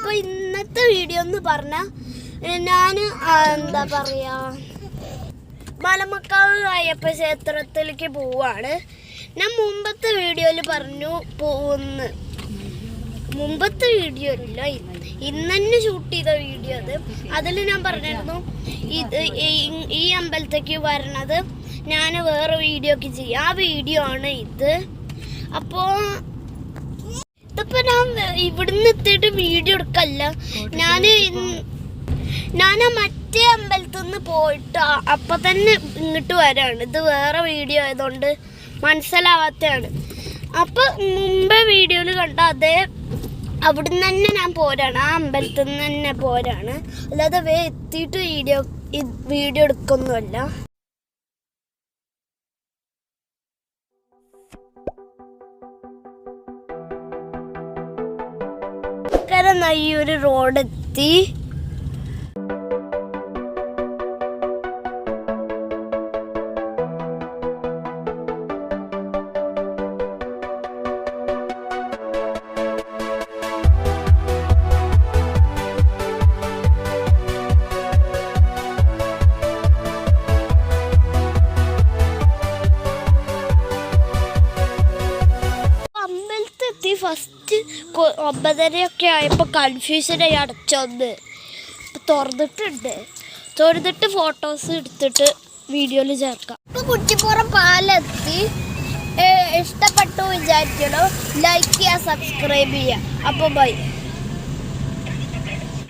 അപ്പോൾ ഇന്നത്തെ വീഡിയോ എന്ന് പറഞ്ഞാൽ ഞാൻ എന്താ പറയുക മലമക്കാവ് അയ്യപ്പ ക്ഷേത്രത്തിലേക്ക് പോവാണ്. ഞാൻ മുമ്പത്തെ വീഡിയോയിൽ പറഞ്ഞു പോകുന്നു. മുമ്പത്തെ വീഡിയോ ഇല്ല, ഇന്ന് തന്നെ ഷൂട്ട് ചെയ്ത വീഡിയോ അതിൽ ഞാൻ പറഞ്ഞിരുന്നു ഈ അമ്പലത്തേക്ക് വരണത് ഞാൻ വേറെ വീഡിയോ ഒക്കെ ചെയ്യും. ആ വീഡിയോ ആണ് ഇത്. അപ്പോൾ ഇതിപ്പോൾ ഞാൻ ഇവിടുന്ന് എത്തിയിട്ട് വീഡിയോ എടുക്കല്ല, ഞാൻ മറ്റേ അമ്പലത്തിൽ നിന്ന് പോയിട്ട് അപ്പം തന്നെ ഇങ്ങോട്ട് വരാണ്. ഇത് വേറെ വീഡിയോ ആയതുകൊണ്ട് മനസ്സിലാവാത്തതാണ്. അപ്പം മുമ്പേ വീഡിയോയിൽ കണ്ട അതേ അവിടുന്ന് തന്നെ ഞാൻ പോരാണ്, ആ അമ്പലത്തിൽ നിന്ന് തന്നെ പോരാണ്, അല്ലാതെ എത്തിയിട്ട് വീഡിയോ എടുക്കൊന്നുമല്ല. കാരണം ഈ ഒരു റോഡെത്തി. ഫസ്റ്റ് 9:30 ആയപ്പോൾ കൺഫ്യൂഷനായി അടച്ചൊന്ന് തുറന്നിട്ട് ഫോട്ടോസ് എടുത്തിട്ട് വീഡിയോയിൽ ചേർക്കാം. ഇപ്പോൾ കുറ്റിപ്പുറം പാലെത്തി. ഇഷ്ടപ്പെട്ടു വിചാരിക്കണം. ലൈക്ക് ചെയ്യുക, സബ്സ്ക്രൈബ് ചെയ്യുക. അപ്പോൾ ബൈ.